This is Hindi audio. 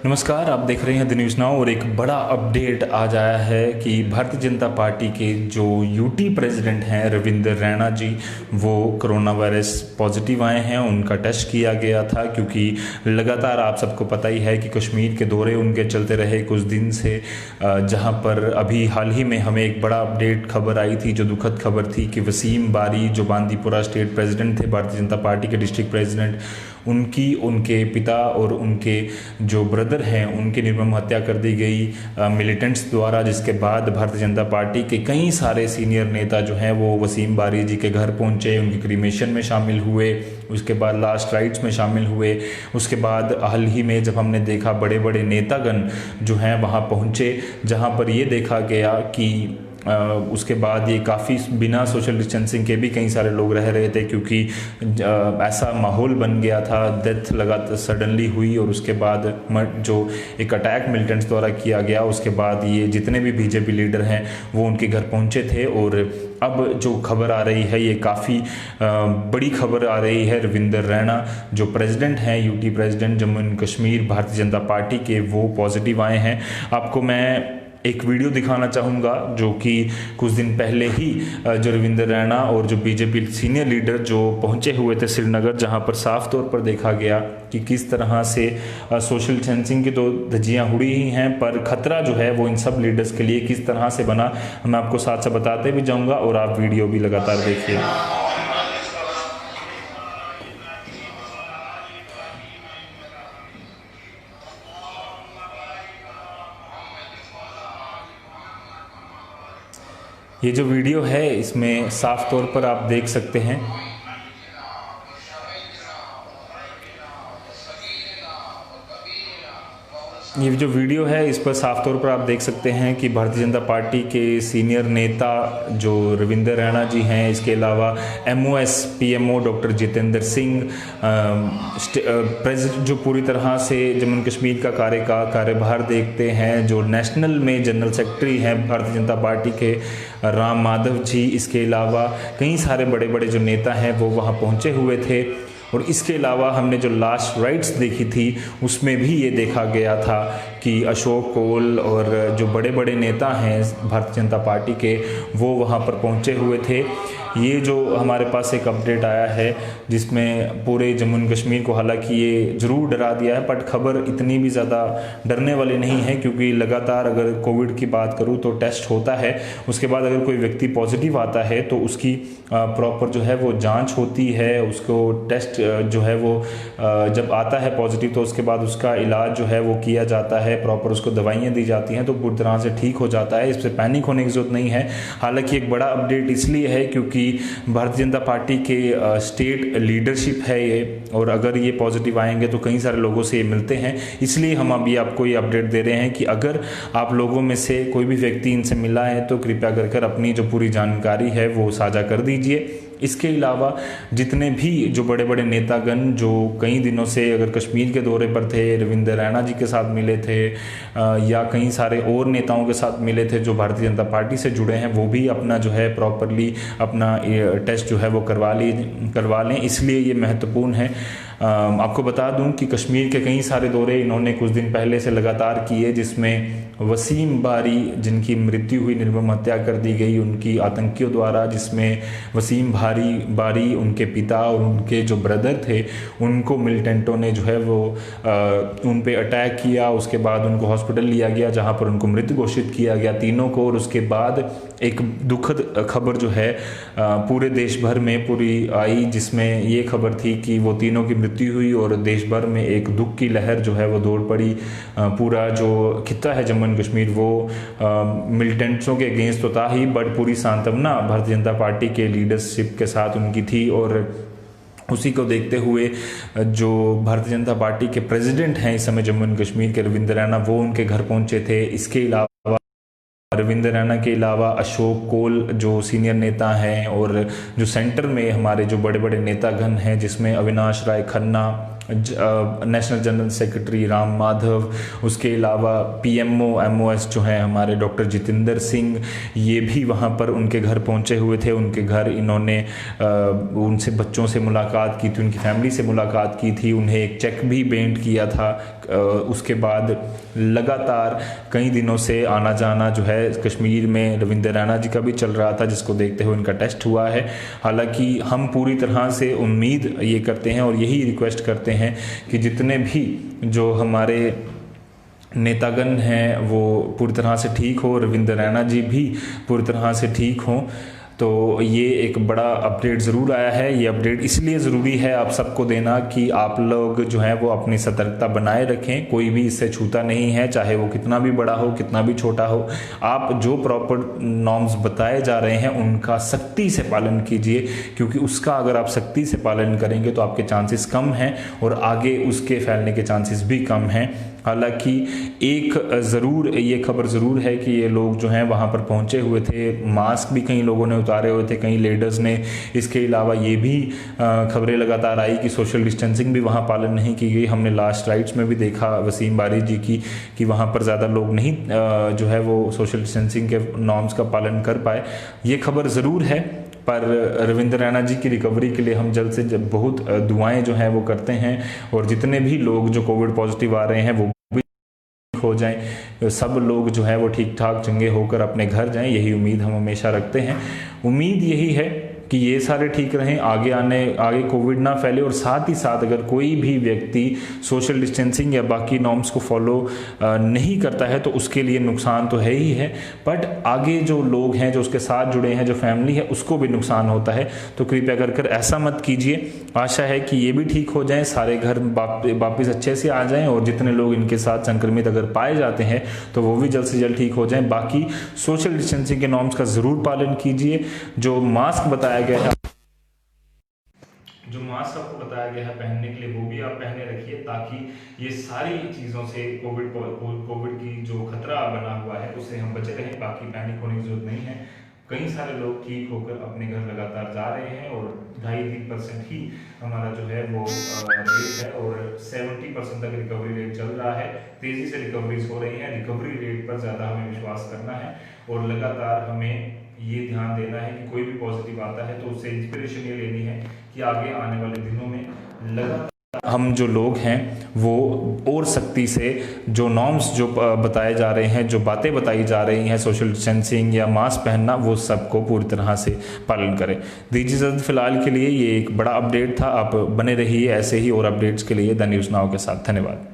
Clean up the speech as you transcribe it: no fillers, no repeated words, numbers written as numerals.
नमस्कार, आप देख रहे हैं द न्यूज़ नाउ और एक बड़ा अपडेट आज आया है कि भारतीय जनता पार्टी के जो यूटी प्रेसिडेंट हैं रविंद्र रैना जी, वो कोरोना वायरस पॉजिटिव आए हैं। उनका टेस्ट किया गया था क्योंकि लगातार आप सबको पता ही है कि कश्मीर के दौरे उनके चलते रहे कुछ दिन से, जहां पर अभी हाल ही में हमें एक बड़ा अपडेट खबर आई थी, जो दुखद खबर थी कि वसीम बारी जो बांदीपुरा स्टेट प्रेसिडेंट थे भारतीय जनता पार्टी के डिस्ट्रिक्ट प्रेसिडेंट, उनके पिता और उनके जो ब्रदर हैं उनकी निर्मम हत्या कर दी गई मिलिटेंट्स द्वारा। जिसके बाद भारतीय जनता पार्टी के कई सारे सीनियर नेता जो हैं वो वसीम बारी जी के घर पहुंचे, उनके क्रीमेशन में शामिल हुए, उसके बाद लास्ट राइट्स में शामिल हुए। उसके बाद हाल ही में जब हमने देखा बड़े बड़े नेतागण जो हैं वहाँ पहुँचे, जहाँ पर ये देखा गया कि उसके बाद ये काफ़ी बिना सोशल डिस्टेंसिंग के भी कई सारे लोग रह रहे थे, क्योंकि ऐसा माहौल बन गया था। डेथ लगातार सडनली हुई और उसके बाद जो एक अटैक मिलिटेंट्स द्वारा किया गया, उसके बाद ये जितने भी बीजेपी लीडर हैं वो उनके घर पहुंचे थे। और अब जो खबर आ रही है ये काफ़ी बड़ी खबर आ रही है। रविंद्र रैना जो प्रेसिडेंट हैं, UT president Jammu and Kashmir Bharatiya Janata party के, वो पॉजिटिव आए हैं। आपको मैं एक वीडियो दिखाना चाहूँगा जो कि कुछ दिन पहले ही जो रविंद्र रैना और जो बीजेपी सीनियर लीडर जो पहुँचे हुए थे श्रीनगर, जहाँ पर साफ तौर पर देखा गया कि किस तरह से सोशल डिस्टेंसिंग की तो धज्जियाँ उड़ी ही हैं, पर खतरा जो है वो इन सब लीडर्स के लिए किस तरह से बना, मैं आपको साथ साथ बताते भी जाऊँगा और आप वीडियो भी लगातार देखिए। ये जो वीडियो है इसमें साफ तौर पर आप देख सकते हैं ये जो वीडियो है इस पर साफ तौर पर आप देख सकते हैं कि भारतीय जनता पार्टी के सीनियर नेता जो रविंद्र रैना जी हैं, इसके अलावा MOS PMO doctor Jitendra Singh, president जो पूरी तरह से जम्मू कश्मीर का कार्यभार देखते हैं, जो नेशनल में जनरल सेक्रेटरी हैं भारतीय जनता पार्टी के राम माधव जी, इसके अलावा कई सारे बड़े बड़े जो नेता हैं वो वहाँ पहुँचे हुए थे। और इसके अलावा हमने जो लास्ट राइट्स देखी थी उसमें भी ये देखा गया था कि अशोक कोल और जो बड़े बड़े नेता हैं भारतीय जनता पार्टी के, वो वहाँ पर पहुँचे हुए थे। ये जो हमारे पास एक अपडेट आया है जिसमें पूरे जम्मू एंड कश्मीर को हालांकि ये ज़रूर डरा दिया है, बट खबर इतनी भी ज़्यादा डरने वाली नहीं है, क्योंकि लगातार अगर कोविड की बात करूँ तो टेस्ट होता है, उसके बाद अगर कोई व्यक्ति पॉजिटिव आता है तो उसकी प्रॉपर जो है वो जांच होती है, उसको टेस्ट जो है वो जब आता है पॉजिटिव तो उसके बाद उसका इलाज जो है वो किया जाता है, प्रॉपर उसको दवाइयाँ दी जाती हैं तो पूरी तरह से ठीक हो जाता है। इस पर पैनिक होने की जरूरत नहीं है। हालांकि एक बड़ा अपडेट इसलिए है क्योंकि भारतीय जनता पार्टी के स्टेट लीडरशिप है ये, और अगर ये पॉजिटिव आएंगे तो कई सारे लोगों से ये मिलते हैं, इसलिए हम अभी आपको ये अपडेट दे रहे हैं कि अगर आप लोगों में से कोई भी व्यक्ति इनसे मिला है तो कृपया कर अपनी जो पूरी जानकारी है वो साझा कर दीजिए। इसके अलावा जितने भी जो बड़े बड़े नेतागण जो कई दिनों से अगर कश्मीर के दौरे पर थे, रविंद्र रैना जी के साथ मिले थे या कई सारे और नेताओं के साथ मिले थे जो भारतीय जनता पार्टी से जुड़े हैं, वो भी अपना जो है प्रॉपरली अपना टेस्ट जो है वो करवा लें। इसलिए ये महत्वपूर्ण है। आपको बता दूं कि कश्मीर के कई सारे दौरे इन्होंने कुछ दिन पहले से लगातार किए, जिसमें वसीम बारी जिनकी मृत्यु हुई, निर्मम हत्या कर दी गई उनकी आतंकियों द्वारा, जिसमें वसीम बारी उनके पिता और उनके जो ब्रदर थे उनको मिलिटेंटों ने जो है वो उन पे अटैक किया। उसके बाद उनको हॉस्पिटल लिया गया जहां पर उनको मृत घोषित किया गया तीनों को। और उसके बाद एक दुखद खबर जो है पूरे देश भर में पूरी आई, जिसमें ये खबर थी कि वो तीनों की मृत्यु हुई और देश भर में एक दुख की लहर जो है वो दौड़ पड़ी। पूरा जो खित्ता है जम्मू एंड कश्मीर वो मिलिटेंट्सों के अगेंस्ट तो था ही, बट पूरी सांत्वना भारतीय जनता पार्टी के लीडरशिप के साथ उनकी थी। और उसी को देखते हुए जो भारतीय जनता पार्टी के प्रेसिडेंट हैं इस समय जम्मू एंड कश्मीर के, रविंद्र रैना, वो उनके घर पहुंचे थे। इसके अलावा रविंद्र रैना के अलावा अशोक कोल जो सीनियर नेता हैं और जो सेंटर में हमारे जो बड़े बड़े नेतागण हैं, जिसमें Avinash Rai Khanna, national general secretary Ram Madhav, उसके अलावा पीएमओ एमओएस जो हैं हमारे डॉक्टर जितेंद्र सिंह, ये भी वहाँ पर उनके घर पहुँचे हुए थे। उनके घर इन्होंने उनसे बच्चों से मुलाकात की थी, उनकी फैमिली से मुलाकात की थी, उन्हें एक चेक भी भेंट किया था उसके बाद लगातार कई दिनों से आना जाना जो है कश्मीर में रविंद्र रैना जी का भी चल रहा था, जिसको देखते हुए इनका टेस्ट हुआ है। हालांकि हम पूरी तरह से उम्मीद ये करते हैं और यही रिक्वेस्ट करते हैं कि जितने भी जो हमारे नेतागण हैं वो पूरी तरह से ठीक हो, रविंद्र रैना जी भी पूरी तरह से ठीक हों। तो ये एक बड़ा अपडेट ज़रूर आया है। ये अपडेट इसलिए ज़रूरी है आप सबको देना कि आप लोग जो है वो अपनी सतर्कता बनाए रखें। कोई भी इससे छूता नहीं है, चाहे वो कितना भी बड़ा हो कितना भी छोटा हो। आप जो प्रॉपर नॉर्म्स बताए जा रहे हैं उनका सख्ती से पालन कीजिए, क्योंकि उसका अगर आप सख्ती से पालन करेंगे तो आपके चांसेस कम हैं और आगे उसके फैलने के चांसेस भी कम हैं। हालांकि एक ज़रूर ये खबर ज़रूर है कि ये लोग जो हैं वहाँ पर पहुँचे हुए थे, मास्क भी कई लोगों ने उतारे हुए थे, कई लीडर्स ने। इसके अलावा ये भी खबरें लगातार आई कि सोशल डिस्टेंसिंग भी वहाँ पालन नहीं की गई। हमने लास्ट राइट्स में भी देखा वसीम बारी जी की कि वहाँ पर ज़्यादा लोग नहीं जो है वो सोशल डिस्टेंसिंग के नॉर्म्स का पालन कर पाए। ये खबर ज़रूर है, पर रविंद्र रैना जी की रिकवरी के लिए हम जल्द से जल्द बहुत दुआएं जो हैं वो करते हैं और जितने भी लोग जो कोविड पॉजिटिव आ रहे हैं वो भी ठीक हो जाएं, सब लोग जो है वो ठीक ठाक चंगे होकर अपने घर जाएं, यही उम्मीद हम हमेशा रखते हैं। उम्मीद यही है कि ये सारे ठीक रहें, आगे कोविड ना फैले और साथ ही साथ अगर कोई भी व्यक्ति सोशल डिस्टेंसिंग या बाकी नॉर्म्स को फॉलो नहीं करता है तो उसके लिए नुकसान तो है ही है, बट आगे जो लोग हैं जो उसके साथ जुड़े हैं, जो फैमिली है, उसको भी नुकसान होता है। तो कृपया कर ऐसा मत कीजिए। आशा है कि ये भी ठीक हो जाएं, सारे घर वापस अच्छे से आ जाएं और जितने लोग इनके साथ संक्रमित अगर पाए जाते हैं तो वो भी जल्द से जल्द ठीक हो जाएं। बाकी सोशल डिस्टेंसिंग के नॉर्म्स का ज़रूर पालन कीजिए। जो मास्क बताया गया है आपको बताया गया है पहनने के लिए, वो भी आप पहने रखिए, ताकि ये सारी चीज़ों से कोविड की जो खतरा बना हुआ है उससे हम बचे रहें। बाकी पैनिक होने की जरूरत नहीं है। कई सारे लोग ठीक होकर अपने घर लगातार जा रहे हैं और 2.5-3% ही हमारा जो है वो रेट है और 70% तक रिकवरी रेट चल रहा है। तेज़ी से रिकवरीज हो रही हैं। रिकवरी रेट पर ज़्यादा हमें विश्वास करना है और लगातार हमें ये ध्यान देना है कि कोई भी पॉजिटिव आता है तो उससे इंस्पिरेशन ये लेनी है कि आगे आने वाले दिनों में लगातार हम जो लोग हैं वो और सख्ती से जो नॉर्म्स जो बताए जा रहे हैं, जो बातें बताई जा रही हैं, सोशल डिस्टेंसिंग या मास्क पहनना, वो सबको पूरी तरह से पालन करें। दीजिए इजाज़त फिलहाल के लिए। ये एक बड़ा अपडेट था। आप बने रहिए ऐसे ही और अपडेट्स के लिए द न्यूज़ नाउ के साथ। धन्यवाद।